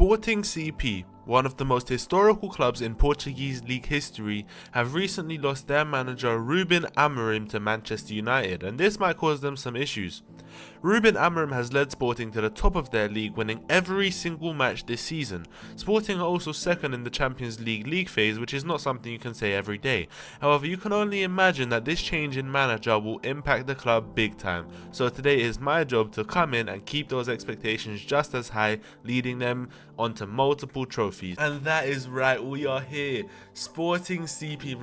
Sporting CP, one of the most historical clubs in Portuguese league history, have recently lost their manager Ruben Amorim to Manchester United, and this might cause them some issues. Ruben Amorim has led Sporting to the top of their league, winning every single match this season. Sporting are also second in the Champions League phase, which is not something you can say every day. However, you can only imagine that this change in manager will impact the club big time. So today is my job to come in and keep those expectations just as high, leading them onto multiple trophies. And that is right, we are here, Sporting CP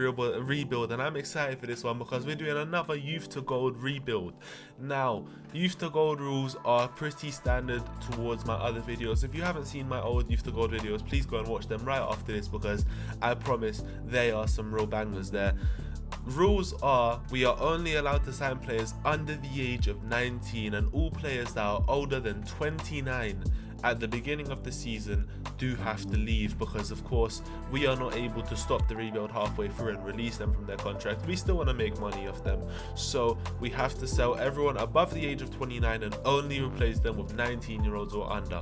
rebuild, and I'm excited for this one because we're doing another Youth to Gold rebuild. Now, Youth to Gold rules are pretty standard towards my other videos. If you haven't seen my old Youth to Gold videos, please go and watch them right after this because I promise they are some real bangers there. Rules are, we are only allowed to sign players under the age of 19, and all players that are older than 29 at the beginning of the season do have to leave, because of course we are not able to stop the rebuild halfway through and release them from their contract. We still want to make money off them, so we have to sell everyone above the age of 29 and only replace them with 19-year-olds or under.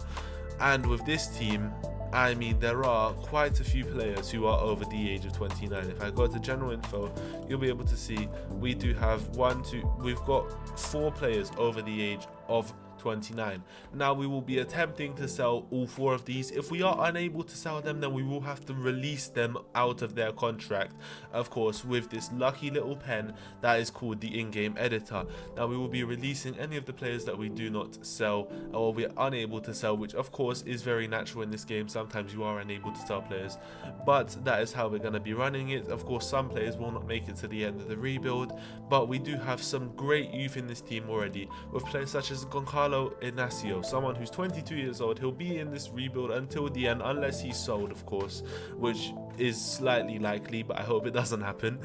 And with this team, I mean, there are quite a few players who are over the age of 29. If I go to general info, you'll be able to see we do have we've got 4 players over the age of 29. Now we will be attempting to sell all 4 of these. If we are unable to sell them, then we will have to release them out of their contract, of course, with this lucky little pen that is called the in-game editor. Now we will be releasing any of the players that we do not sell or we are unable to sell, which of course is very natural in this game. Sometimes you are unable to sell players, but that is how we're going to be running it. Of course, some players will not make it to the end of the rebuild, but we do have some great youth in this team already, with players such as Goncalo Inacio, someone who's 22 years old. He'll be in this rebuild until the end, unless he's sold, of course, which is slightly likely, but I hope it doesn't happen.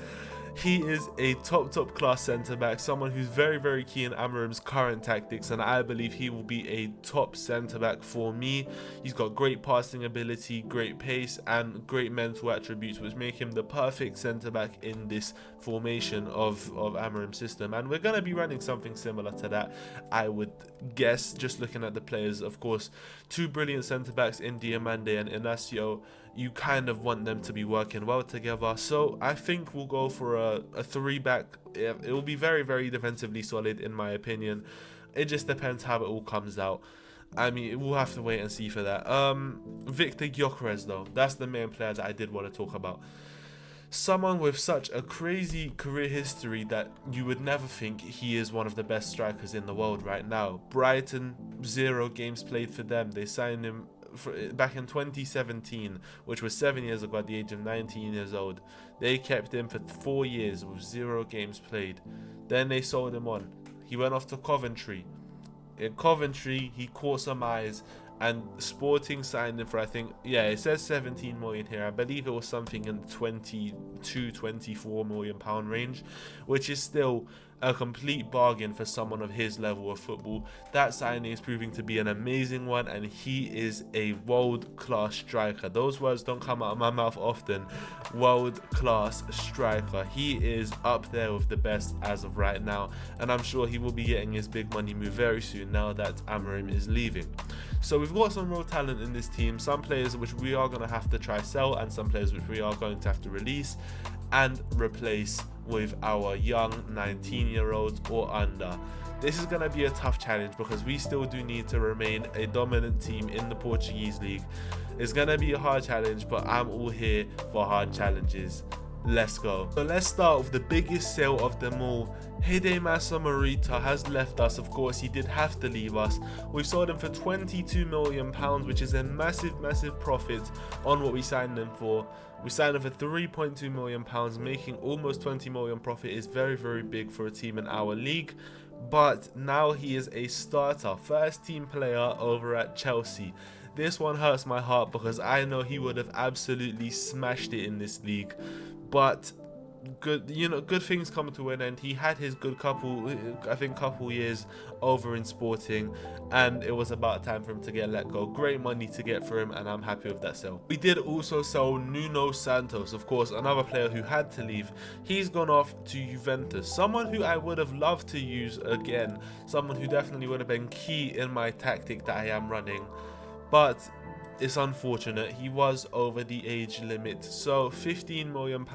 He is a top class centre back, someone who's very key in Amorim's current tactics, and I believe he will be a top centre back for me. He's got great passing ability, great pace, and great mental attributes, which make him the perfect centre back in this formation of Amorim's system. And we're going to be running something similar to that, I would guess, just looking at the players. Of course, 2 brilliant centre backs in Diamande and Inacio. You kind of want them to be working well together, so I think we'll go for a 3-back. It will be very defensively solid in my opinion. It just depends how it all comes out. I mean, we'll have to wait and see for that. Victor Gyökeres, though, that's the main player that I did want to talk about. Someone with such a crazy career history that you would never think he is one of the best strikers in the world right now. Brighton, 0 games played for them. They signed him back in 2017, which was 7 years ago, at the age of 19 years old. They kept him for 4 years with 0 games played. Then they sold him on. He went off to Coventry. In Coventry, he caught some eyes, and Sporting signed him for, I think, yeah, it says 17 million here. I believe it was something in 22-24 million pound range, which is still a complete bargain for someone of his level of football. That signing is proving to be an amazing one, and he is a world-class striker. Those words don't come out of my mouth often. World-class striker. He is up there with the best as of right now, and I'm sure he will be getting his big money move very soon now that Amorim is leaving. So we've got some real talent in this team, some players which we are going to have to try sell, and some players which we are going to have to release and replace with our young 19-year-olds or under. This is going to be a tough challenge because we still do need to remain a dominant team in the Portuguese league. It's going to be a hard challenge, but I'm all here for hard challenges. Let's go. So let's start with the biggest sale of them all. Hidemasa Morita has left us. Of course, he did have to leave us. We sold him for £22 million, which is a massive profit on what we signed him for. We signed him for £3.2 million, making almost 20 million profit is very big for a team in our league. But now he is a starter, first team player over at Chelsea. This one hurts my heart because I know he would have absolutely smashed it in this league. But good things come to an end. He had his good couple years over in Sporting, and it was about time for him to get let go. Great money to get for him, and I'm happy with that sale. We did also sell Nuno Santos, of course, another player who had to leave. He's gone off to Juventus, someone who I would have loved to use again, someone who definitely would have been key in my tactic that I am running, but it's unfortunate. He was over the age limit, so £15 million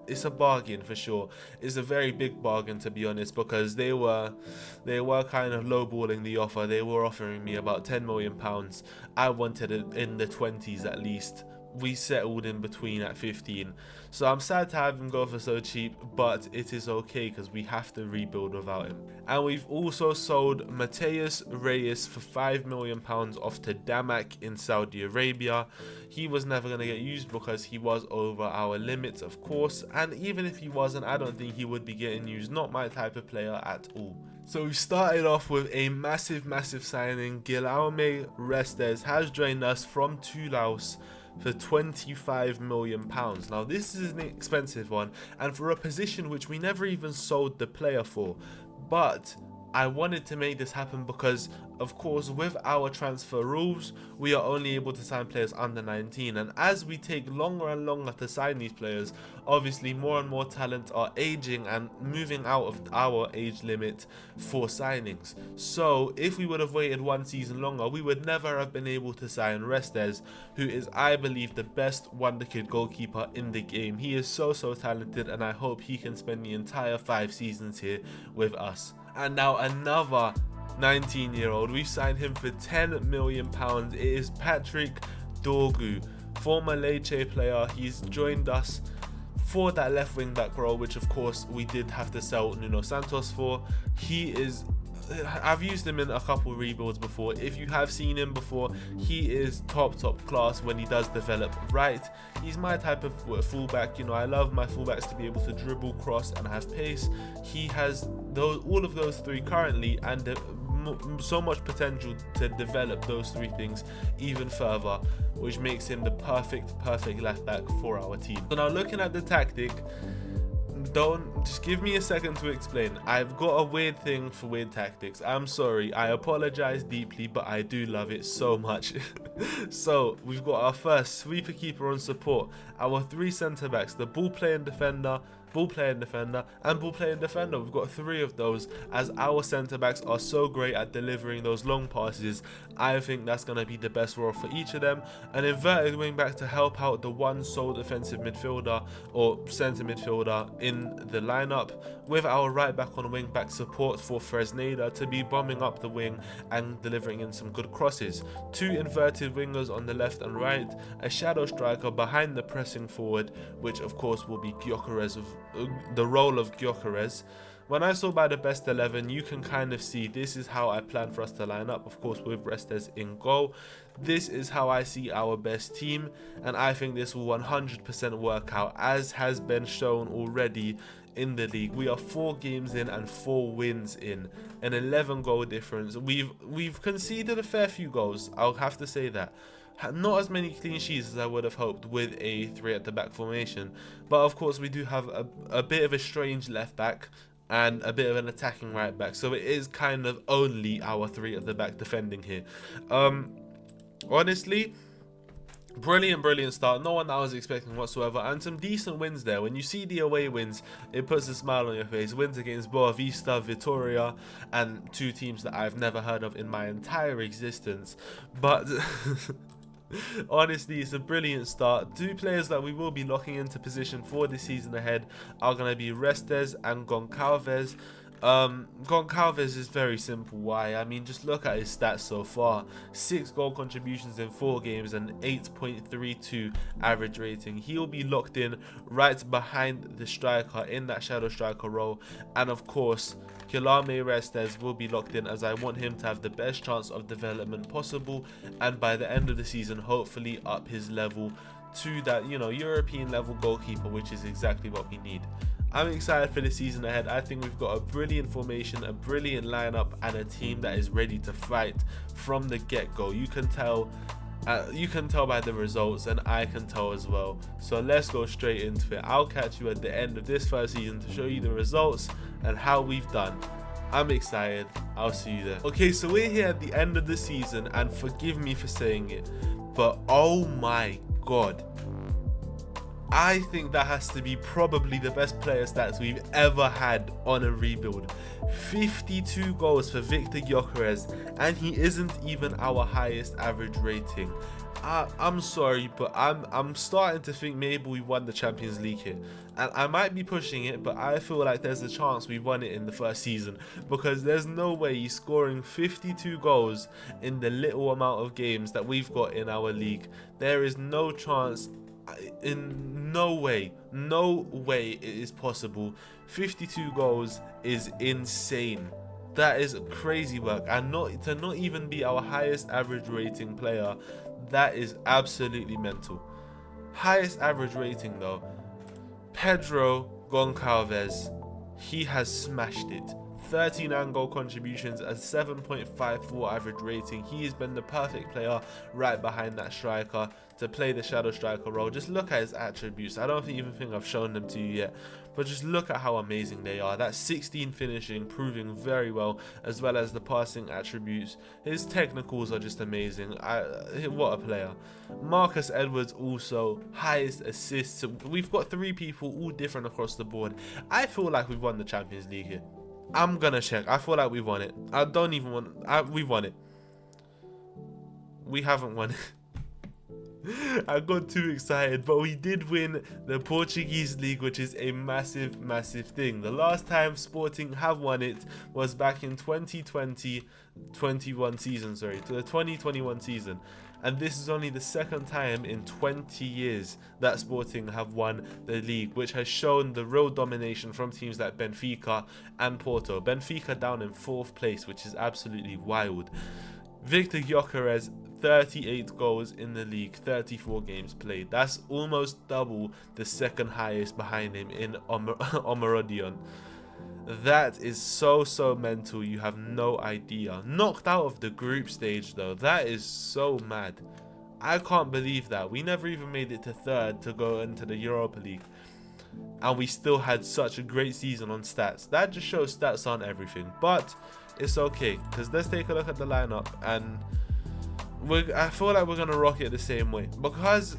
it's a bargain for sure. It's a very big bargain, to be honest, because they were kind of lowballing the offer. They were offering me about £10 million. I wanted it in the 20s at least. We settled in between at 15. So I'm sad to have him go for so cheap, but it is okay because we have to rebuild without him. And we've also sold Mateus Reyes for £5 million off to Damak in Saudi Arabia. He was never going to get used because he was over our limits, of course, and even if he wasn't, I don't think he would be getting used. Not my type of player at all. So we started off with a massive signing. Guillaume Restes has joined us from Toulouse for £25 million. Now this is an expensive one, and for a position which we never even sold the player for, but I wanted to make this happen because, of course, with our transfer rules, we are only able to sign players under 19, and as we take longer and longer to sign these players, obviously more and more talent are aging and moving out of our age limit for signings. So if we would have waited one season longer, we would never have been able to sign Restes, who is, I believe, the best Wonder Kid goalkeeper in the game. He is so talented, and I hope he can spend the entire 5 seasons here with us. And now another 19-year-old, we signed him for £10 million. It is Patrick Dorgu, former Lecce player. He's joined us for that left wing back role, which of course we did have to sell Nuno Santos for. I've used him in a couple rebuilds before. If you have seen him before, he is top class when he does develop right. He's my type of fullback. You know, I love my fullbacks to be able to dribble, cross and have pace. He has all of those three currently, and so much potential to develop those 3 things even further, which makes him the perfect left back for our team. So now looking at the tactic, just give me a second to explain. I've got a weird thing for weird tactics. I'm sorry, I apologize deeply, but I do love it so much. So we've got our first sweeper, keeper on support, our 3 centre backs, the ball playing defender, ball playing defender and ball playing defender. We've got 3 of those, as our centre backs are so great at delivering those long passes. I think that's going to be the best role for each of them. An inverted wing back to help out the one sole defensive midfielder or centre midfielder in the lineup, with our right back on wing back support for Fresneda to be bombing up the wing and delivering in some good crosses. 2 inverted wingers on the left and right, a shadow striker behind the pressing forward, which of course will be Gyökeres, the role of Gyökeres. When I saw by the best 11, you can kind of see this is how I plan for us to line up, of course with Restes in goal. This is how I see our best team, and I think this will 100% work out, as has been shown already in the league. We are 4 games in and 4 wins in, an 11 goal difference. We've conceded a fair few goals, I'll have to say that. Not as many clean sheets as I would have hoped with a 3 at the back formation, but of course we do have a bit of a strange left back and a bit of an attacking right back, so it is kind of only our 3 at the back defending here. Honestly, brilliant start, no one that I was expecting whatsoever, and some decent wins there. When you see the away wins, it puts a smile on your face. Wins against Boa Vista, Vitoria, and 2 teams that I've never heard of in my entire existence, but honestly, it's a brilliant start. 2 players that we will be locking into position for this season ahead are going to be Restes and Goncalves. Goncalves is very simple. Why? I mean, just look at his stats so far. 6 goal contributions in 4 games and 8.32 average rating. He'll be locked in right behind the striker in that shadow striker role, and of course Guillaume Restes will be locked in, as I want him to have the best chance of development possible, and by the end of the season hopefully up his level to that, you know, European level goalkeeper, which is exactly what we need. I'm excited for the season ahead. I think we've got a brilliant formation, a brilliant lineup, and a team that is ready to fight from the get-go. You can tell by the results, and I can tell as well. So let's go straight into it. I'll catch you at the end of this first season to show you the results and how we've done. I'm excited. I'll see you there. Okay, so we're here at the end of the season, and forgive me for saying it, but oh my god, I think that has to be probably the best player stats we've ever had on a rebuild. 52 goals for Victor Gyökeres, and he isn't even our highest average rating. I'm sorry, but I'm starting to think maybe we won the Champions League here. And I might be pushing it, but I feel like there's a chance we won it in the first season, because there's no way he's scoring 52 goals in the little amount of games that we've got in our league. There is no chance, in no way it is possible. 52 goals is insane. That is crazy work, and not even be our highest average rating player. That is absolutely mental. Highest average rating though, Pedro Goncalves, he has smashed it. 39 goal contributions, a 7.54 average rating. He has been the perfect player right behind that striker to play the shadow striker role. Just look at his attributes. I don't even think I've shown them to you yet, but just look at how amazing they are. That 16 finishing, proving very well, as well as the passing attributes. His technicals are just amazing. What a player. Marcus Edwards also, highest assists. We've got 3 people all different across the board. I feel like we've won the Champions League here. I'm gonna check. I feel like we won it. I don't even want. We won it. We haven't won it. I got too excited, but we did win the Portuguese league, which is a massive thing. The last time Sporting have won it was back in 2020-21 season, sorry, to the 2021 season. And this is only the second time in 20 years that Sporting have won the league, which has shown the real domination from teams like Benfica and Porto. Benfica down in 4th place, which is absolutely wild. Victor Gyökeres, 38 goals in the league, 34 games played. That's almost double the second highest behind him in Omarodion. That is so mental, you have no idea. Knocked out of the group stage though, that is so mad. I can't believe that. We never even made it to 3rd to go into the Europa League, and we still had such a great season on stats. That just shows stats aren't everything, but it's okay, because let's take a look at the lineup, and I feel like we're gonna rock it the same way, because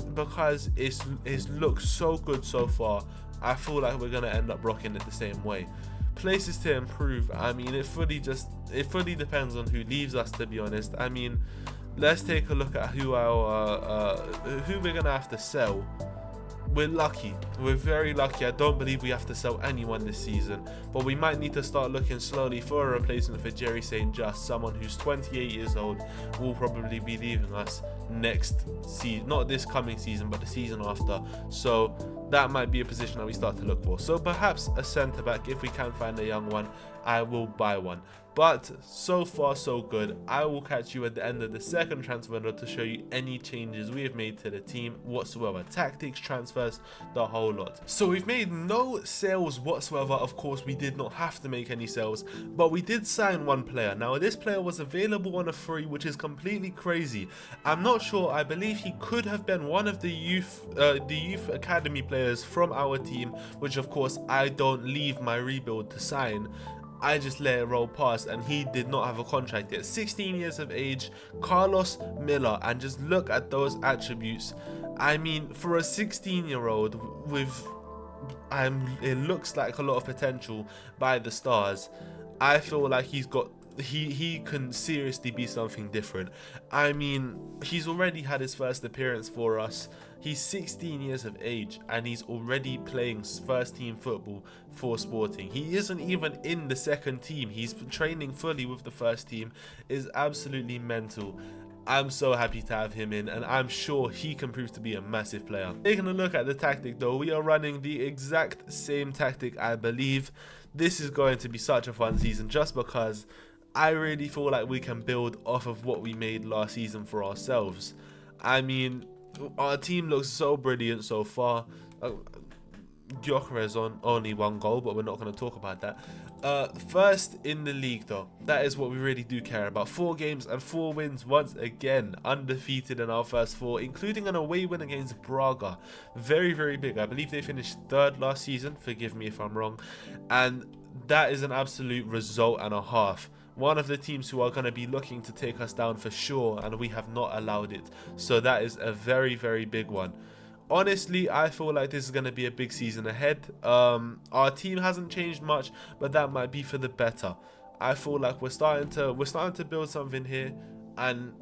it's looked so good so far. I feel like we're gonna end up rocking it the same way. Places to improve, I mean, it fully depends on who leaves us, to be honest. I mean, let's take a look at who we're gonna have to sell. We're lucky. We're very lucky. I don't believe we have to sell anyone this season, but we might need to start looking slowly for a replacement for Jerry St. Just, someone who's 28 years old, will probably be leaving us next season, not this coming season, but the season after. So that might be a position that we start to look for. So perhaps a centre back, if we can find a young one, I will buy one. But so far so good. I will catch you at the end of the second transfer window to show you any changes we have made to the team whatsoever. Tactics, transfers, the whole lot. So we've made no sales whatsoever. Of course, we did not have to make any sales, but we did sign one player. Now this player was available on a free, which is completely crazy. I'm not sure. I believe he could have been one of the youth academy players from our team, which of course I don't leave my rebuild to sign. I just let it roll past, and he did not have a contract yet. 16 years of age, Carlos Miller, and just look at those attributes. I mean, for a 16-year-old with it looks like a lot of potential by the stars. I feel like he can seriously be something different. I mean, he's already had his first appearance for us. He's 16 years of age, and he's already playing first team football for Sporting. He isn't even in the second team. He's training fully with the first team. It's absolutely mental. I'm so happy to have him in, and I'm sure he can prove to be a massive player. Taking a look at the tactic though, we are running the exact same tactic, I believe. This is going to be such a fun season, just because I really feel like we can build off of what we made last season for ourselves. I mean, our team looks so brilliant so far. Gyökeres on only 1 goal, but we're not going to talk about that. First in the league though, that is what we really do care about. 4 games and 4 wins once again, undefeated in our first 4, including an away win against Braga. Very big. I believe they finished 3rd last season, forgive me if I'm wrong, and that is an absolute result and a half. One of the teams who are going to be looking to take us down for sure, and we have not allowed it. So that is a very big one. Honestly, I feel like this is going to be a big season ahead. Our team hasn't changed much, but that might be for the better. I feel like we're starting to build something here, and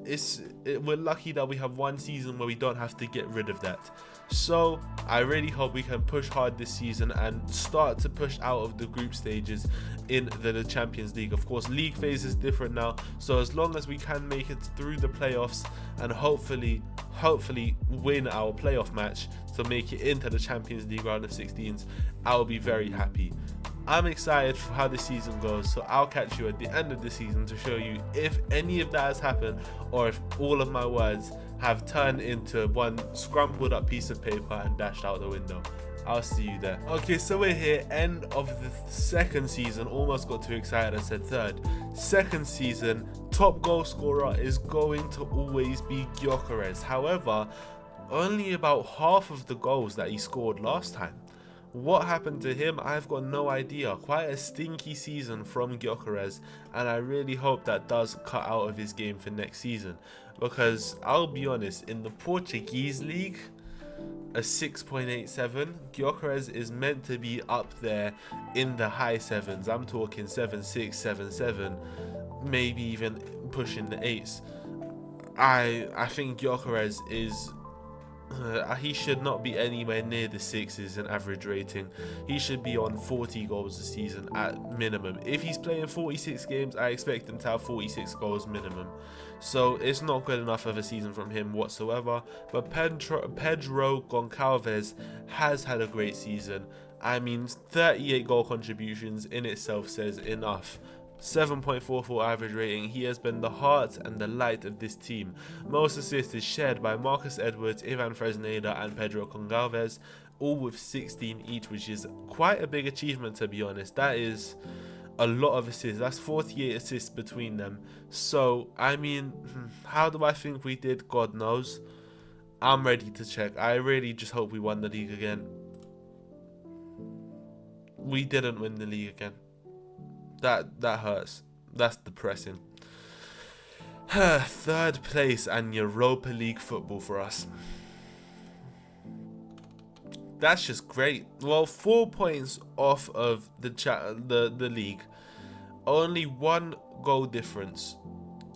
we're lucky that we have one season where we don't have to get rid of that. So I really hope we can push hard this season and start to push out of the group stages in the Champions League. Of course, league phase is different now, so as long as we can make it through the playoffs and hopefully win our playoff match to make it into the Champions League round of 16s, I'll be very happy. I'm excited for how the season goes, so I'll catch you at the end of the season to show you if any of that has happened or if all of my words have turned into one scrumpled up piece of paper and dashed out the window. I'll see you there. Okay, so we're here, end of the second season. Almost got too excited and said third. Second season, top goal scorer is going to always be Gyökeres. However, only about half of the goals that he scored last time. What happened to him? I've got no idea. Quite a stinky season from Gyökeres, and I really hope that does cut out of his game for next season. Because I'll be honest, in the Portuguese league, a 6.87, Gyökeres is meant to be up there in the high sevens. I'm talking 7.6, 7.7, maybe even pushing the 8s. I think Gyökeres is he should not be anywhere near the 6s in average rating. He should be on 40 goals a season at minimum. If he's playing 46 games, I expect him to have 46 goals minimum. So it's not good enough of a season from him whatsoever. But Pedro Goncalves has had a great season. I mean, 38 goal contributions in itself says enough. 7.44 average rating. He has been the heart and the light of this team. Most assists is shared by Marcus Edwards, Ivan Fresneda and Pedro Goncalves, all with 16 each, which is quite a big achievement, to be honest. That is a lot of assists. That's 48 assists between them. So I mean, how do I think we did? God knows. I'm ready to check. I really just hope we won the league again. We didn't win the league again. That hurts. That's depressing. Third place and Europa League football for us. That's just great. Well, 4 points off of the league. Only one goal difference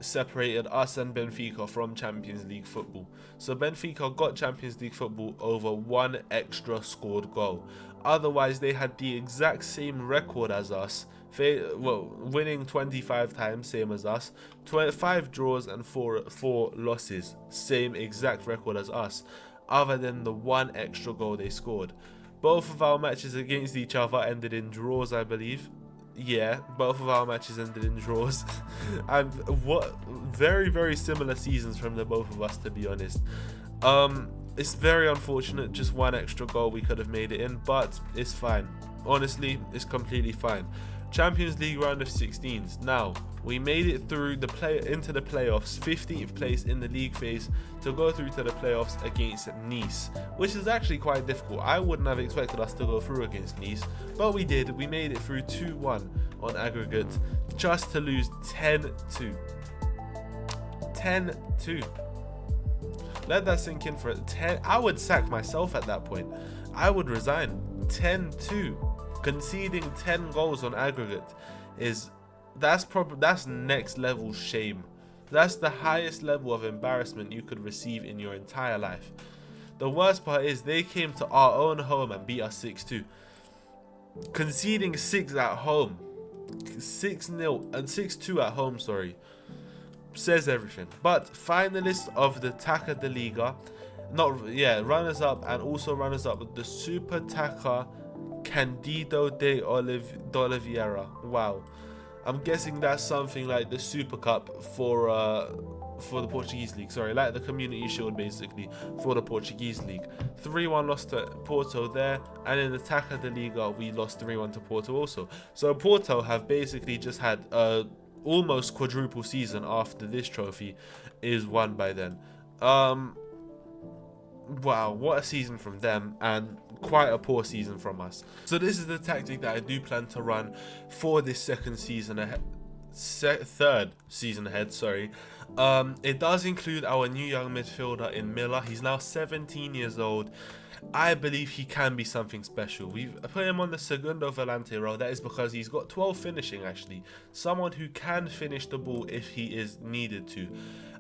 separated us and Benfica from Champions League football. So Benfica got Champions League football over one extra scored goal. Otherwise, they had the exact same record as us. Winning 25 times, same as us. 5 draws and 4 losses, same exact record as us, other than the one extra goal they scored. Both of our matches against each other ended in draws, I believe. Yeah, both of our matches ended in draws. And very, very similar seasons from the both of us, to be honest. It's very unfortunate, just one extra goal we could have made it in, but it's fine. Honestly, it's completely fine. Champions League round of 16s. Now, we made it through into the playoffs, 15th place in the league phase, to go through to the playoffs against Nice, which is actually quite difficult. I wouldn't have expected us to go through against Nice, but we did. We made it through 2-1 on aggregate, just to lose 10-2. 10-2. Let that sink in for 10. I would sack myself at that point. I would resign. 10-2. Conceding 10 goals on aggregate that's next level shame. That's the highest level of embarrassment you could receive in your entire life. The worst part is they came to our own home and beat us 6-2. Conceding 6 at home, 6-0 and 6-2 at home, sorry, says everything. But finalists of the Taça de Liga, runners up, and also runners up with the Super Taça Candido de Oliveira. Wow, I'm guessing that's something like the Super Cup for the Portuguese league. Sorry, like the Community Shield basically for the Portuguese league. 3-1 loss to Porto there, and in the Taça de Liga we lost 3-1 to Porto also. So Porto have basically just had almost quadruple season after this trophy is won by then. Wow, what a season from them, and quite a poor season from us. So this is the tactic that I do plan to run for this second season ahead. third season ahead, sorry. It does include our new young midfielder in Miller. He's now 17 years old. I believe he can be something special. We've put him on the Segundo Volante role. That is because he's got 12 finishing, actually. Someone who can finish the ball if he is needed to.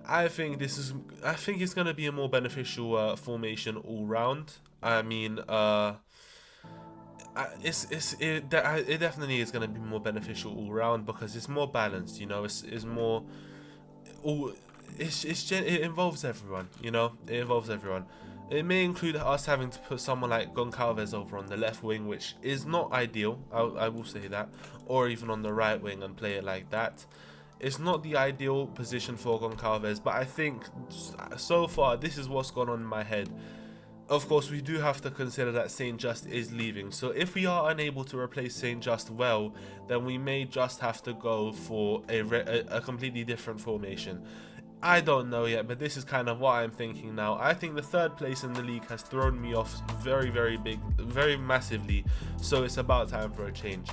I think it's going to be a more beneficial formation all round. I mean, it definitely is going to be more beneficial all round because it's more balanced. You know, it's more all. It involves everyone. You know, it involves everyone. It may include us having to put someone like Goncalves over on the left wing, which is not ideal, I will say that, or even on the right wing and play it like that. It's not the ideal position for Goncalves, but I think so far this is what's gone on in my head. Of course, we do have to consider that St. Just is leaving, so if we are unable to replace St. Just well, then we may just have to go for a completely different formation. I don't know yet, but this is kind of what I'm thinking now. I think the third place in the league has thrown me off very massively, so it's about time for a change.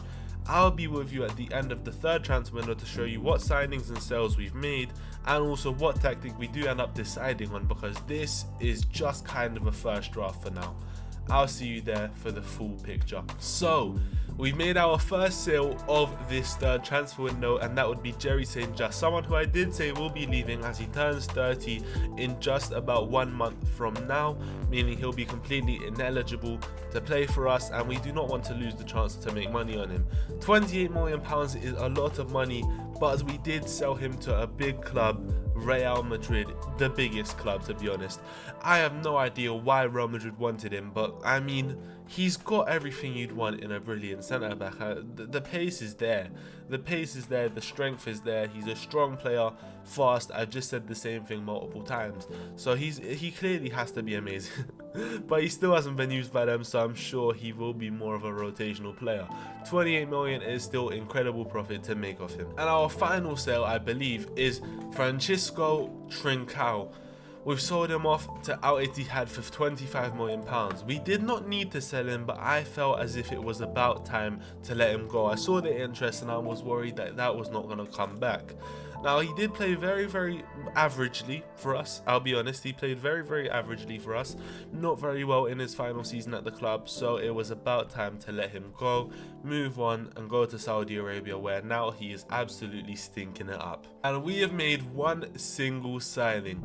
I'll be with you at the end of the third transfer window to show you what signings and sales we've made and also what tactic we do end up deciding on, because this is just kind of a first draft for now. I'll see you there for the full picture. So, we've made our first sale of this third transfer window, and that would be Jerry St. Just, someone who I did say will be leaving as he turns 30 in just about 1 month from now, meaning he'll be completely ineligible to play for us, and we do not want to lose the chance to make money on him. £28 million is a lot of money, but we did sell him to a big club, Real Madrid, the biggest club, to be honest. I have no idea why Real Madrid wanted him, but I mean, he's got everything you'd want in a brilliant centre back. The pace is there, the strength is there. He's a strong player, fast. I've just said the same thing multiple times, so he clearly has to be amazing. But he still hasn't been used by them, so I'm sure he will be more of a rotational player. 28 million is still incredible profit to make of him. And our final sale, I believe, is Francisco Trincao. We've sold him off to Al Ittihad for £25 million. We did not need to sell him, but I felt as if it was about time to let him go. I saw the interest and I was worried that that was not going to come back. Now, he did play very averagely for us. I'll be honest, he played very averagely for us. Not very well in his final season at the club, so it was about time to let him go, move on, and go to Saudi Arabia, where now he is absolutely stinking it up. And we have made one single signing.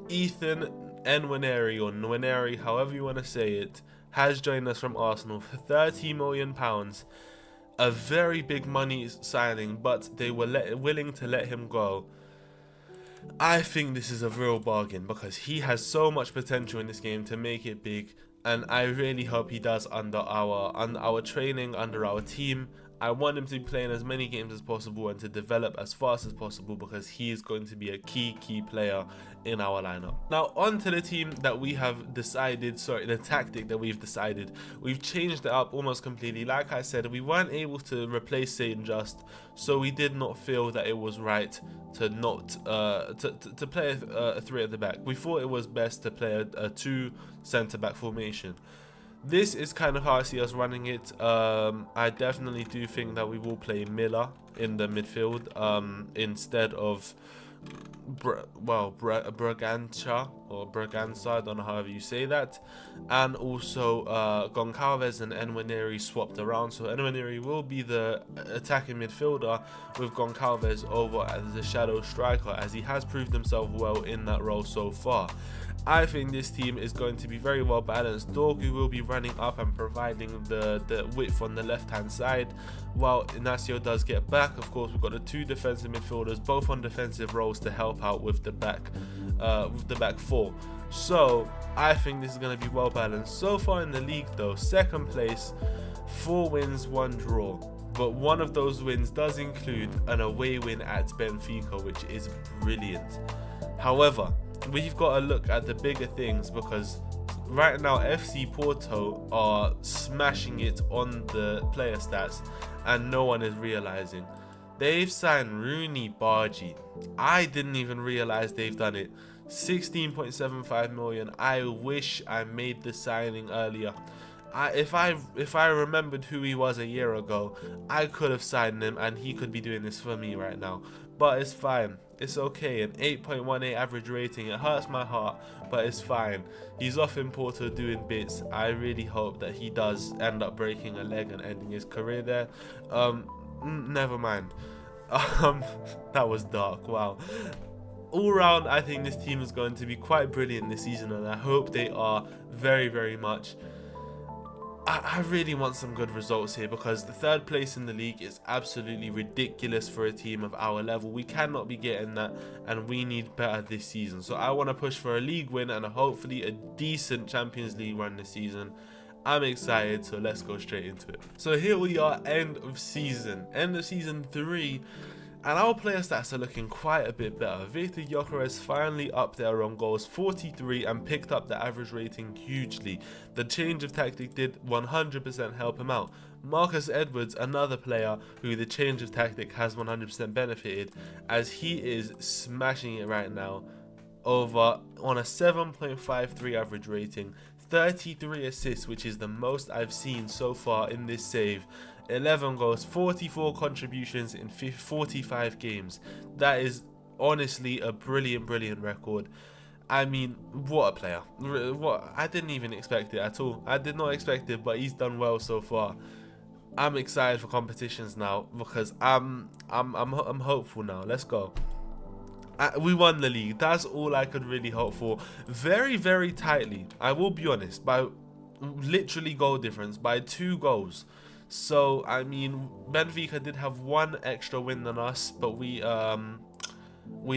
Ethan Nwaneri, or Nwaneri, however you want to say it, has joined us from Arsenal for £30 million. A very big money signing, but they were willing to let him go. I think this is a real bargain because he has so much potential in this game to make it big, and I really hope he does under our training, under our team. I want him to be playing as many games as possible and to develop as fast as possible because he is going to be a key player in our lineup. Now on to the team that we have decided, the tactic that we've decided. We've changed it up almost completely. Like I said, we weren't able to replace St. Just, so we did not feel that it was right to not to play a three at the back. We thought it was best to play a two centre back formation. This is kind of how I see us running it. I definitely do think that we will play Miller in the midfield instead of Bragança or Bragança, I don't know however you say that, and also Goncalves and Nwaneri swapped around, so Nwaneri will be the attacking midfielder with Goncalves over as the shadow striker, as he has proved himself well in that role so far. I think this team is going to be very well balanced. Dorgu will be running up and providing the width on the left hand side, while Inacio does get back. Of course, we've got the two defensive midfielders, both on defensive roles, to help out with the back four. So I think this is going to be well balanced. So far in the league though, second place, 4 wins, 1 draw. But one of those wins does include an away win at Benfica, which is brilliant. However, we've got to look at the bigger things, because right now FC Porto are smashing it on the player stats and no one is realizing. They've signed Rooney Bargi. I didn't even realize they've done it. 16.75 million. I wish I made the signing earlier. If I remembered who he was a year ago, I could have signed him and he could be doing this for me right now. But it's fine. It's okay. An 8.18 average rating. It hurts my heart, but it's fine. He's off in Porto doing bits. I really hope that he does end up breaking a leg and ending his career there. Never mind. That was dark. Wow. All round, I think this team is going to be quite brilliant this season, and I hope they are very, very much. I really want some good results here, because the third place in the league is absolutely ridiculous for a team of our level. We cannot be getting that, and we need better this season. So I want to push for a league win and hopefully a decent Champions League run this season. I'm excited, so let's go straight into it. So here we are, end of season 3. And our player stats are looking quite a bit better. Victor Gyökeres finally up there on goals, 43, and picked up the average rating hugely. The change of tactic did 100% help him out. Marcus Edwards, another player who the change of tactic has 100% benefited, as he is smashing it right now. Over on a 7.53 average rating, 33 assists, which is the most I've seen so far in this save. 11 goals, 44 contributions in 45 games. That is honestly a brilliant record. I mean, what a player. What, I didn't even expect it at all. I did not expect it, but he's done well so far. I'm excited for competitions now, because I'm hopeful now. Let's go. We won the league. That's all I could really hope for. Very tightly, I will be honest, by literally goal difference, by 2 goals. So I mean, Benfica did have 1 extra win than us, but we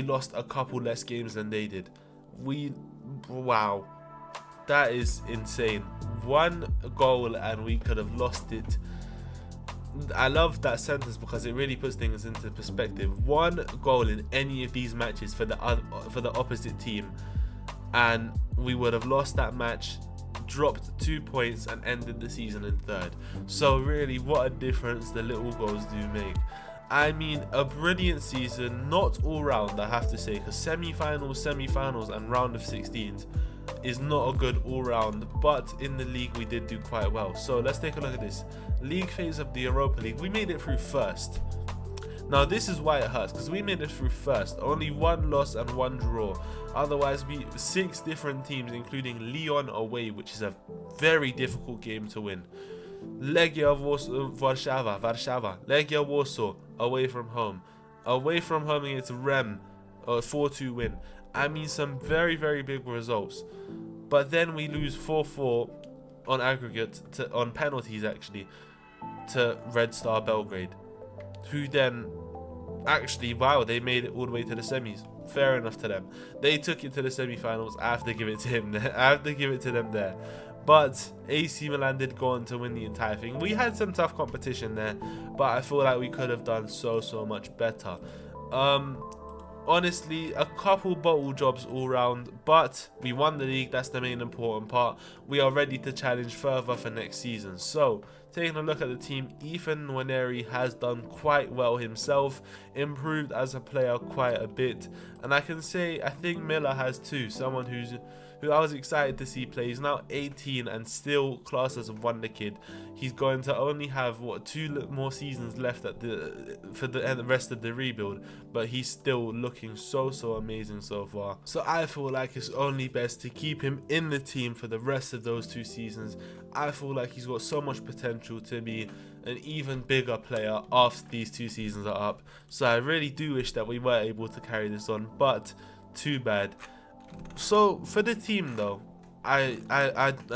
lost a couple less games than they did. Wow, that is insane. 1 goal and we could have lost it. I love that sentence because it really puts things into perspective. 1 goal in any of these matches for the opposite team, and we would have lost that match, dropped 2 points, and ended the season in 3rd. So really, what a difference the little goals do make. I mean, a brilliant season, not all round, I have to say, because semi-finals, and round of 16s is not a good all round, but in the league we did do quite well. So let's take a look at this. League phase of the Europa League, we made it through first. Now this is why it hurts, because we made it through first. Only 1 loss and 1 draw. Otherwise, 6 different teams, including Lyon away, which is a very difficult game to win. Legia Warszawa, Legia Warsaw away from home. Away from home against Rem, a 4-2 win. I mean, some very big results. But then we lose 4-4 on aggregate, on penalties actually, to Red Star Belgrade, who then actually, wow, they made it all the way to the semis. Fair enough to them. They took it to the semi-finals. I have to give it to him there. I have to give it to them there. But AC Milan did go on to win the entire thing. We had some tough competition there, but I feel like we could have done so much better. Honestly, a couple bottle jobs all round, but we won the league. That's the main important part. We are ready to challenge further for next season. So, taking a look at the team, Ethan Nwaneri has done quite well himself, improved as a player quite a bit, and I can say I think Miller has too, someone who I was excited to see play. He's now 18 and still classed as a wonder kid. He's going to only have 2 more seasons left for the rest of the rebuild, but he's still looking so amazing so far. So I feel like it's only best to keep him in the team for the rest of those 2 seasons. I feel like he's got so much potential to be an even bigger player after these 2 seasons are up. So I really do wish that we were able to carry this on, but too bad. So for the team though, I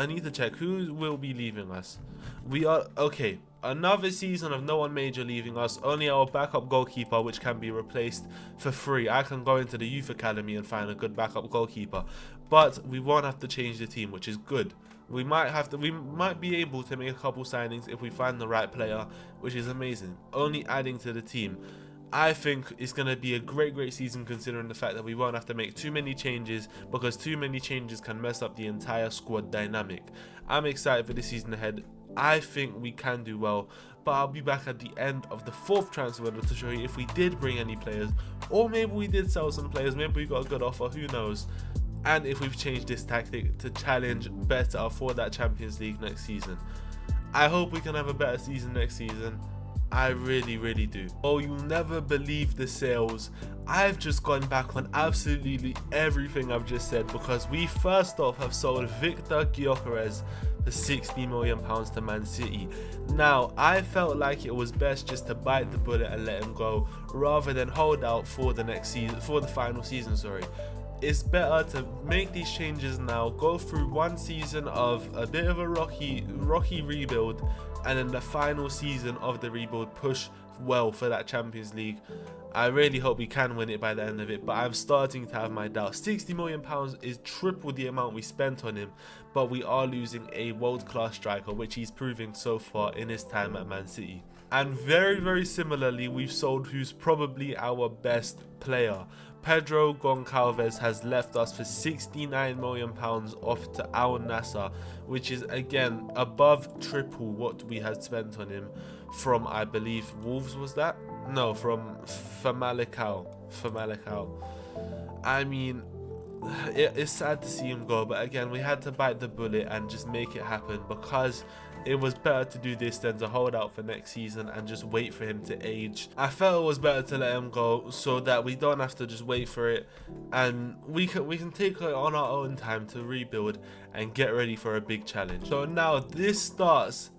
need to check who will be leaving us. We are okay. Another season of no one major leaving us. Only our backup goalkeeper, which can be replaced for free. I can go into the youth academy and find a good backup goalkeeper, but we won't have to change the team, which is good. We might be able to make a couple signings if we find the right player, which is amazing. Only adding to the team. I think it's going to be a great season, considering the fact that we won't have to make too many changes, because too many changes can mess up the entire squad dynamic. I'm excited for the season ahead. I think we can do well, but I'll be back at the end of the 4th transfer window to show you if we did bring any players, or maybe we did sell some players, maybe we got a good offer, who knows. and if we've changed this tactic to challenge better for that Champions League next season. I hope we can have a better season next season. I really, really do. Oh, you'll never believe the sales. I've just gone back on absolutely everything I've just said, because we first off have sold Victor Gyökeres for £60 million to Man City. Now, I felt like it was best just to bite the bullet and let him go, rather than hold out for the next season, for the final season, sorry. It's better to make these changes now, go through one season of a bit of a rocky rebuild, and then the final season of the rebuild push well for that Champions League. I really hope we can win it by the end of it, but I'm starting to have my doubts. £60 million is triple the amount we spent on him, but we are losing a world-class striker, which he's proving so far in his time at Man City. And very, very similarly, we've sold who's probably our best player. Pedro Goncalves has left us for £69 million off to Al Nassr, which is again above triple what we had spent on him from, I believe, Wolves, was that? No, from Famalicão. I mean, it's sad to see him go, but again, we had to bite the bullet and just make it happen, because it was better to do this than to hold out for next season and just wait for him to age. I felt it was better to let him go so that we don't have to just wait for it, and we can take it on our own time to rebuild and get ready for a big challenge. So now this starts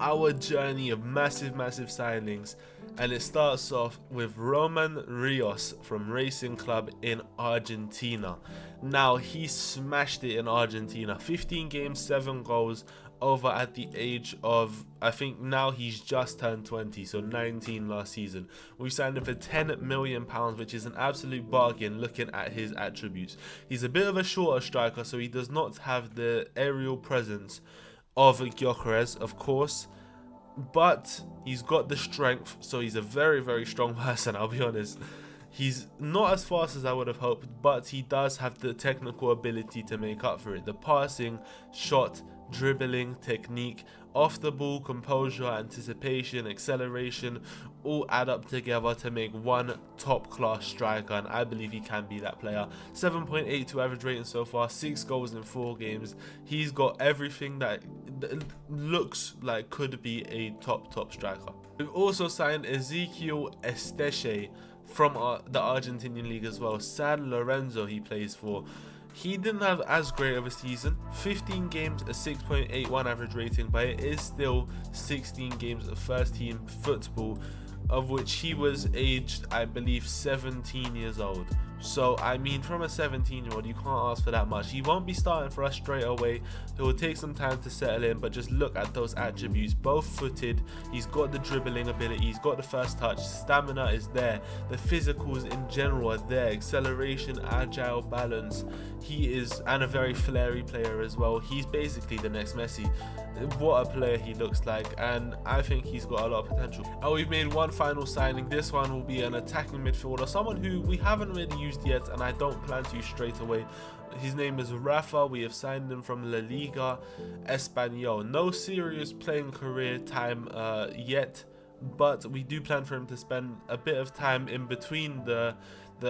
our journey of massive signings, and it starts off with Roman Rios from Racing Club in Argentina. Now, he smashed it in Argentina. 15 games, 7 goals, over at the age of, I think now he's just turned 20, so 19 last season. We signed him for £10 million, which is an absolute bargain looking at his attributes. He's a bit of a shorter striker, so he does not have the aerial presence of Gyökeres, of course, but he's got the strength, so he's a very strong person, I'll be honest. He's not as fast as I would have hoped, but he does have the technical ability to make up for it. The passing, shot, dribbling, technique, off the ball, composure, anticipation, acceleration, all add up together to make one top class striker, and I believe he can be that player. 7.82 average rating so far, 6 goals in 4 games. He's got everything that looks like could be a top striker. We've also signed Ezequiel Esteche from the Argentinian league as well. San Lorenzo he plays for. He didn't have as great of a season. 15 games, a 6.81 average rating, but it is still 16 games of first team football, of which he was aged, I believe, 17 years old. So, I mean, from a 17-year-old, you can't ask for that much. He won't be starting for us straight away. It will take some time to settle in, but just look at those attributes. Both footed, he's got the dribbling ability, he's got the first touch, stamina is there, the physicals in general are there, acceleration, agile, balance. He is, and a very flary player as well. He's basically the next Messi. What a player he looks like, and I think he's got a lot of potential. And we've made one final signing. This one will be an attacking midfielder, someone who we haven't really used yet, and I don't plan to use straight away. His name is Rafa. We have signed him from La Liga Español. No serious playing career time yet, but we do plan for him to spend a bit of time in between the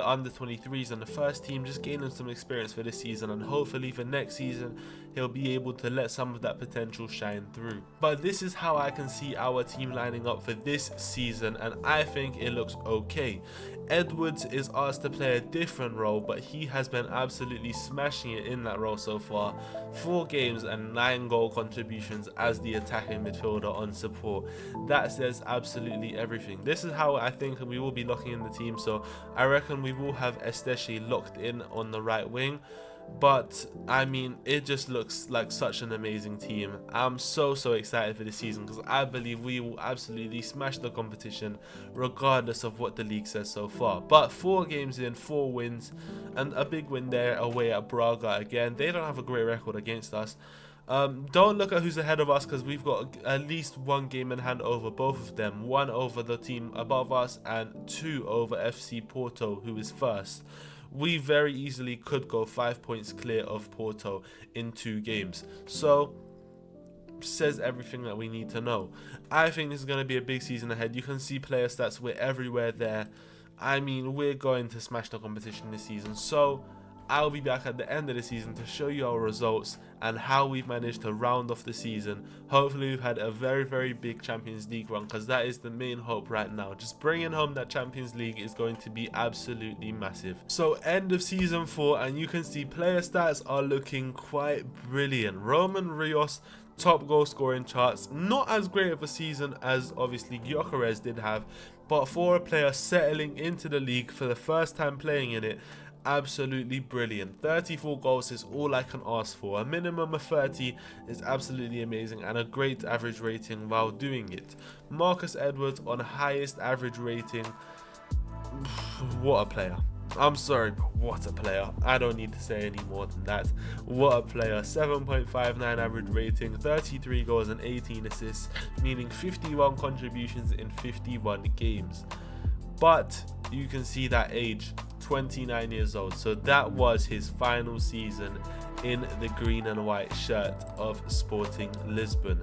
under 23s and the first team, just gaining some experience for this season, and hopefully for next season he'll be able to let some of that potential shine through. But this is how I can see our team lining up for this season, and I think it looks okay. Edwards is asked to play a different role, but he has been absolutely smashing it in that role so far. 4 games and 9 goal contributions as the attacking midfielder on support. That says absolutely everything. This is how I think we will be locking in the team, so I reckon we will have Esteche locked in on the right wing. But I mean, it just looks like such an amazing team. I'm so excited for this season, because I believe we will absolutely smash the competition regardless of what the league says so far. But 4 games in, 4 wins, and a big win there away at Braga. Again, they don't have a great record against us. Don't look at who's ahead of us, because we've got at least 1 game in hand over both of them. 1 over the team above us and 2 over FC Porto, who is first. We very easily could go 5 points clear of Porto in 2 games. So, says everything that we need to know. I think this is going to be a big season ahead. You can see player stats, we're everywhere there. I mean, we're going to smash the competition this season. So, I'll be back at the end of the season to show you our results and how we've managed to round off the season. Hopefully we've had a very big Champions League run, because that is the main hope right now. Just bringing home that Champions League is going to be absolutely massive. So end of season 4, and you can see player stats are looking quite brilliant. Roman Rios, top goal scoring charts. Not as great of a season as obviously Gyökeres did have, but for a player settling into the league for the first time playing in it, absolutely brilliant. 34 goals is all I can ask for. A minimum of 30 is absolutely amazing, and a great average rating while doing it. Marcus Edwards on highest average rating. What a player. I'm sorry, but what a player. I don't need to say any more than that. What a player. 7.59 average rating, 33 goals and 18 assists, meaning 51 contributions in 51 games. But you can see that age, 29 years old. So that was his final season in the green and white shirt of Sporting Lisbon.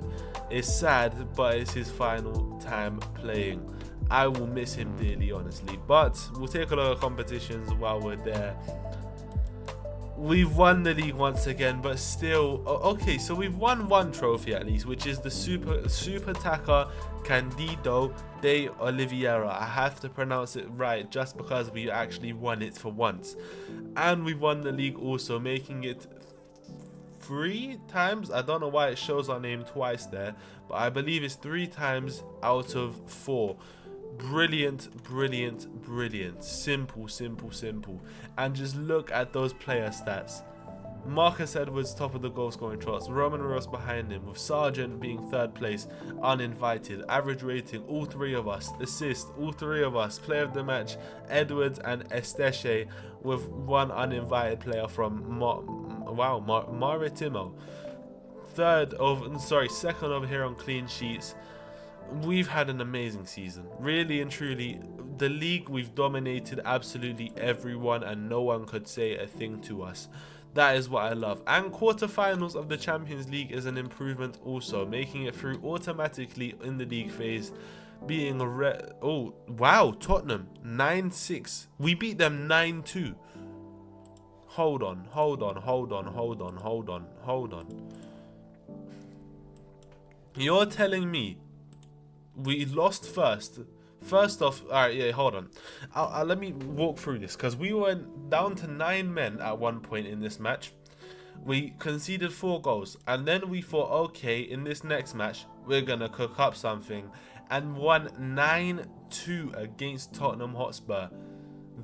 It's sad, but it's his final time playing. I will miss him dearly, honestly, but we'll take a lot of competitions while we're there. We've won the league once again, but still, okay, so we've won one trophy at least, which is the Super Taca Candido de Oliveira. I have to pronounce it right just because we actually won it for once. And we won the league also, making it 3 times. I don't know why it shows our name twice there, but I believe it's 3 times out of 4. Brilliant. Simple. And just look at those player stats. Marcus Edwards top of the goal scoring charts, Roman Rios behind him, with Sargent being 3rd place, uninvited. Average rating, all 3 of us. Assist, all 3 of us. Player of the match, Edwards and Esteche, with 1 uninvited player from Maritimo. 2nd over here on clean sheets. We've had an amazing season, really and truly. The league, we've dominated absolutely everyone, and no one could say a thing to us. That is what I love. And quarterfinals of the Champions League is an improvement also, making it through automatically in the league phase, being oh wow, Tottenham 9-6. We beat them 9-2. Hold on. You're telling me we lost first off? Alright, yeah, hold on. Let me walk through this, because we went down to 9 men at one point in this match. We conceded 4 goals, and then we thought, okay, in this next match we're gonna cook up something, and won 9-2 against Tottenham Hotspur.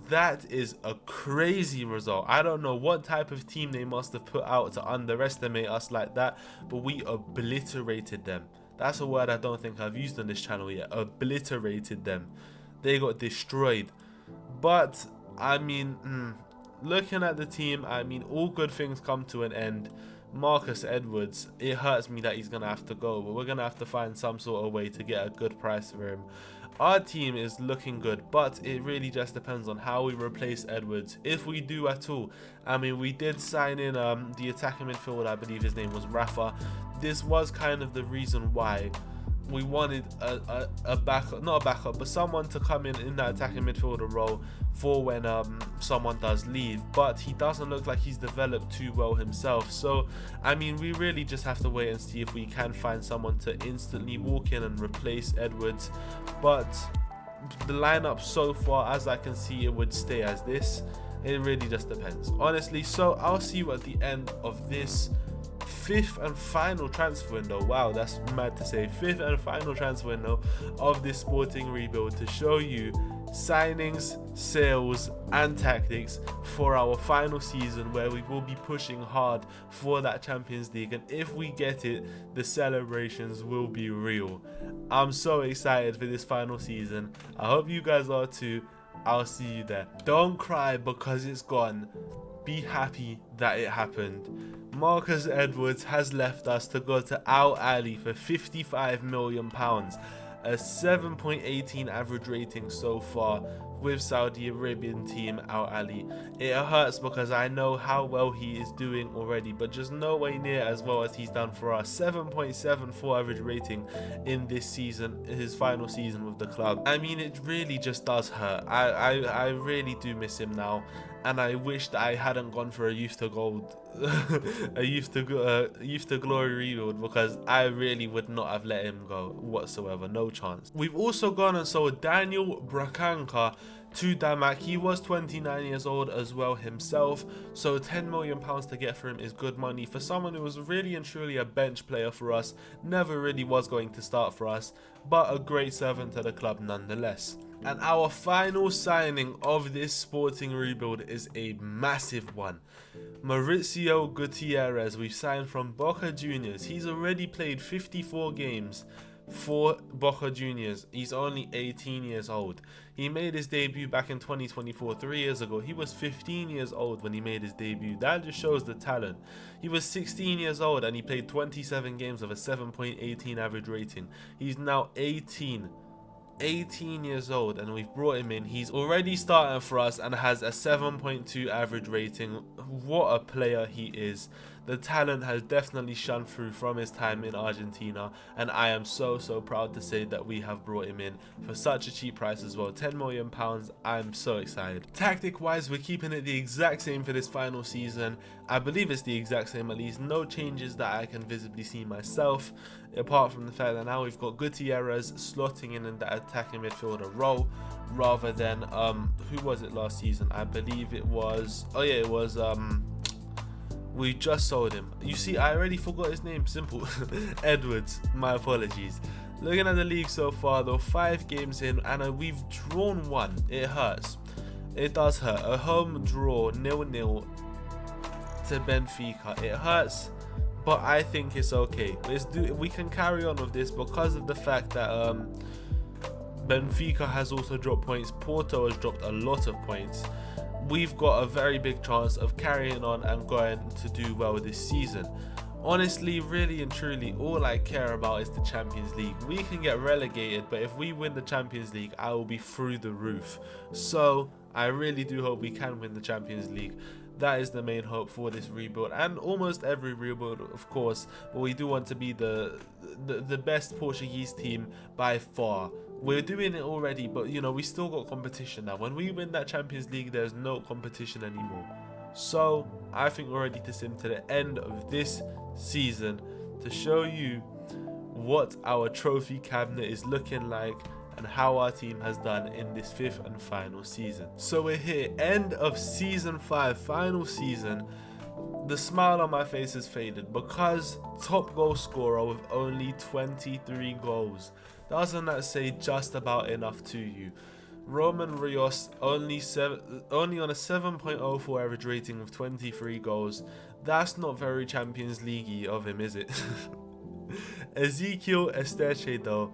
That is a crazy result. I don't know what type of team they must have put out to underestimate us like that, but we obliterated them. That's a word I don't think I've used on this channel yet. Obliterated them. They got destroyed. But, I mean, looking at the team, I mean, all good things come to an end. Marcus Edwards, it hurts me that he's going to have to go, but we're going to have to find some sort of way to get a good price for him. Our team is looking good, but it really just depends on how we replace Edwards, if we do at all. I mean, we did sign in the attacking midfielder, I believe his name was Rafa. This was kind of the reason why we wanted a backup, not a backup, but someone to come in that attacking midfielder role for when someone does leave. But he doesn't look like he's developed too well himself. So, I mean, we really just have to wait and see if we can find someone to instantly walk in and replace Edwards. But the lineup so far, as I can see, it would stay as this. It really just depends, honestly. So I'll see you at the end of this 5th and final transfer window. Wow, that's mad to say. 5th and final transfer window of this Sporting rebuild, to show you signings, sales and tactics for our final season, where we will be pushing hard for that Champions League, and if we get it, the celebrations will be real. I'm so excited for this final season. I hope you guys are too. I'll see you there. Don't cry because it's gone. Be happy that it happened. Marcus Edwards has left us to go to Al Ahly for £55 million. A 7.18 average rating so far with Saudi Arabian team Al Ahly. It hurts because I know how well he is doing already, but just no way near as well as he's done for us. 7.74 average rating in this season, his final season with the club. I mean, it really just does hurt. I really do miss him now. and I wish that I hadn't gone for a youth to gold, a youth to glory rebuild, because I really would not have let him go whatsoever, no chance. We've also gone and sold Daniel Brakanka to Damak. He was 29 years old as well himself, so £10 million to get for him is good money for someone who was really and truly a bench player for us, never really was going to start for us, but a great servant to the club nonetheless. And our final signing of this Sporting rebuild is a massive one. Mauricio Gutierrez, we've signed from Boca Juniors. He's already played 54 games for Boca Juniors. He's only 18 years old. He made his debut back in 2024, 3 years ago. He was 15 years old when he made his debut. That just shows the talent. He was 16 years old and he played 27 games with a 7.18 average rating. He's now 18 years old and we've brought him in. He's already starting for us and has a 7.2 average rating. What a player he is. The talent has definitely shone through from his time in Argentina, and I am so proud to say that we have brought him in for such a cheap price as well. £10 million. I'm so excited. Tactic wise, we're keeping it the exact same for this final season. I believe it's the exact same, at least. No changes that I can visibly see myself, apart from the fact that now we've got Gutierrez slotting in that attacking midfielder role, rather than who was it last season? I believe it was, we just sold him. You see, I already forgot his name. Simple. Edwards. My apologies. Looking at the league so far though, 5 games in and we've drawn 1. It hurts. It does hurt. A home draw 0-0 to Benfica. It hurts, but I think it's okay. We can carry on with this because of the fact that Benfica has also dropped points. Porto has dropped a lot of points. We've got a very big chance of carrying on and going to do well this season. Honestly, really and truly, all I care about is the Champions League. We can get relegated, but if we win the Champions League, I will be through the roof. So I really do hope we can win the Champions League. That is the main hope for this rebuild, and almost every rebuild, of course, but we do want to be the best Portuguese team by far. We're doing it already, but you know, we still got competition now. When we win that Champions League, there's no competition anymore. So I think we're ready to sim to the end of this season to show you what our trophy cabinet is looking like and how our team has done in this 5th and final season. So we're here, end of season 5, final season. The smile on my face has faded because top goal scorer with only 23 goals. Doesn't that say just about enough to you? Roman Rios only on a 7.04 average rating with 23 goals. That's not very Champions League-y of him, is it? Ezequiel Esteche though,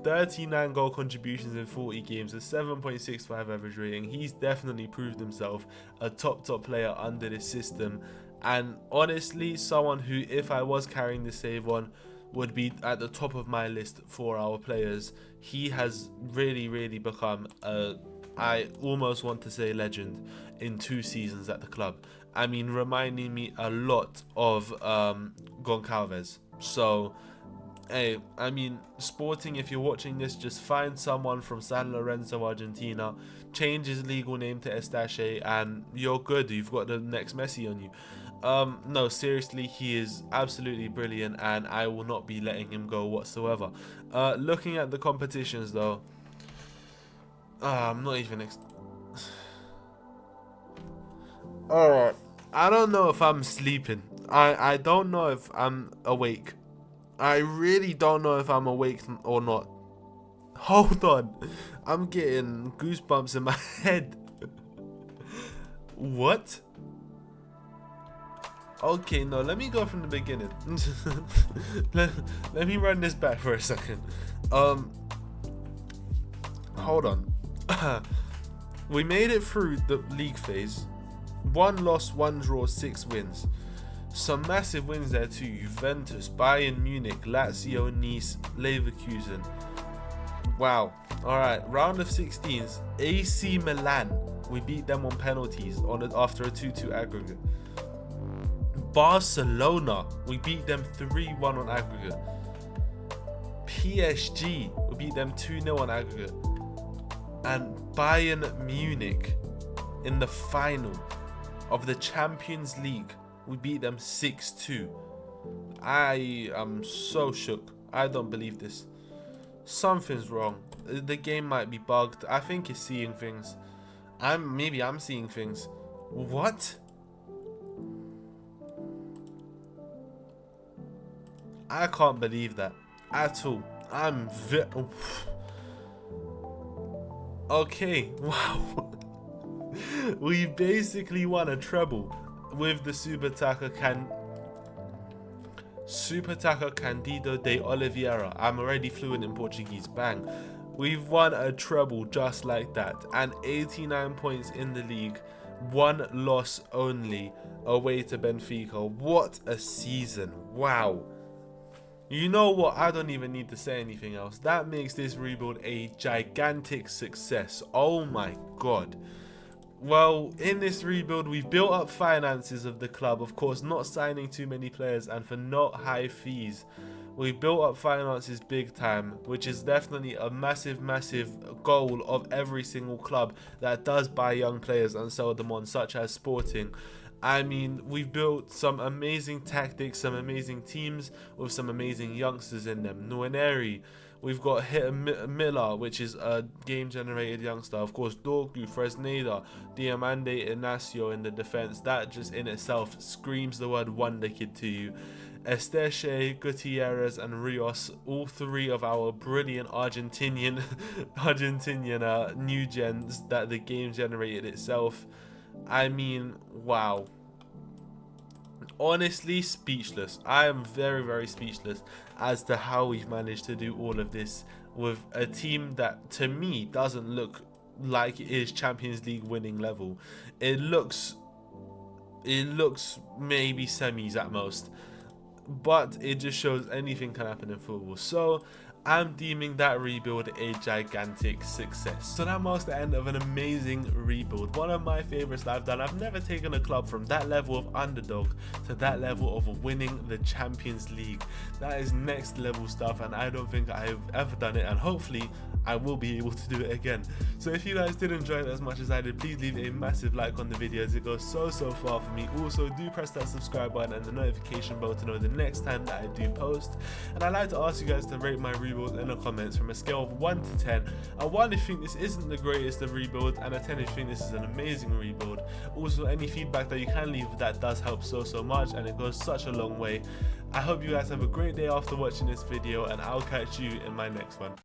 39 goal contributions in 40 games, a 7.65 average rating. He's definitely proved himself a top player under this system, and honestly someone who, if I was carrying the save on, would be at the top of my list for our players. He has really become I almost want to say legend in 2 seasons at the club. I mean, reminding me a lot of Goncalves. So hey, I mean, Sporting, if you're watching this, just find someone from San Lorenzo, Argentina, change his legal name to Estache, and you're good. You've got the next Messi on you. No, seriously, he is absolutely brilliant, and I will not be letting him go whatsoever. Looking at the competitions, though, I'm not even. Alright, I don't know if I'm sleeping. I don't know if I'm awake. I really don't know if I'm awake or not. Hold on. I'm getting goosebumps in my head. What? Okay, no, let me go from the beginning. let me run this back for a second. Hold on. We made it through the league phase. 1 loss, 1 draw, 6 wins. Some massive wins there too. Juventus, Bayern Munich, Lazio, Nice, Leverkusen. Wow. Alright, round of 16s. AC Milan. We beat them on penalties after a 2-2 aggregate. Barcelona. We beat them 3-1 on aggregate. PSG. We beat them 2-0 on aggregate. And Bayern Munich in the final. of the Champions League. We beat them 6-2. I am so shook. I don't believe this. Something's wrong. The game might be bugged. I think it's seeing things. Maybe I'm seeing things. What? I can't believe that at all. Okay, wow. We basically won a treble with the Super Tacker Candido de Oliveira. I'm already fluent in Portuguese. Bang. We've won a treble just like that. And 89 points in the league. 1 loss only away to Benfica. What a season. Wow. You know what? I don't even need to say anything else. That makes this rebuild a gigantic success. Oh my god. Well, in this rebuild, we've built up finances of the club. Of course, not signing too many players and for not high fees. We've built up finances big time, which is definitely a massive goal of every single club that does buy young players and sell them on, such as Sporting. I mean, we've built some amazing tactics, some amazing teams with some amazing youngsters in them. Nueneri, we've got Miller, which is a game-generated youngster. Of course, Dorgu, Fresneda, Diamande, Inacio in the defense. That just in itself screams the word Wonderkid to you. Esteche, Gutierrez, and Rios, all 3 of our brilliant Argentinian new gens that the game generated itself. I mean, wow. Honestly, speechless. I am very speechless as to how we've managed to do all of this with a team that, to me, doesn't look like it is Champions League winning level. It looks maybe semis at most, but it just shows anything can happen in football. So I'm deeming that rebuild a gigantic success. So that marks the end of an amazing rebuild. One of my favorites that I've done. I've never taken a club from that level of underdog to that level of winning the Champions League. That is next level stuff, and I don't think I've ever done it, and hopefully I will be able to do it again. So if you guys did enjoy it as much as I did, please leave a massive like on the video as it goes so far for me. Also, do press that subscribe button and the notification bell to know the next time that I do post. And I'd like to ask you guys to rate my rebuild in the comments from a scale of 1 to 10. A 1 if you think this isn't the greatest of rebuilds, and a 10 if you think this is an amazing rebuild. Also, any feedback that you can leave, that does help so much, and it goes such a long way. I hope you guys have a great day after watching this video, and I'll catch you in my next one.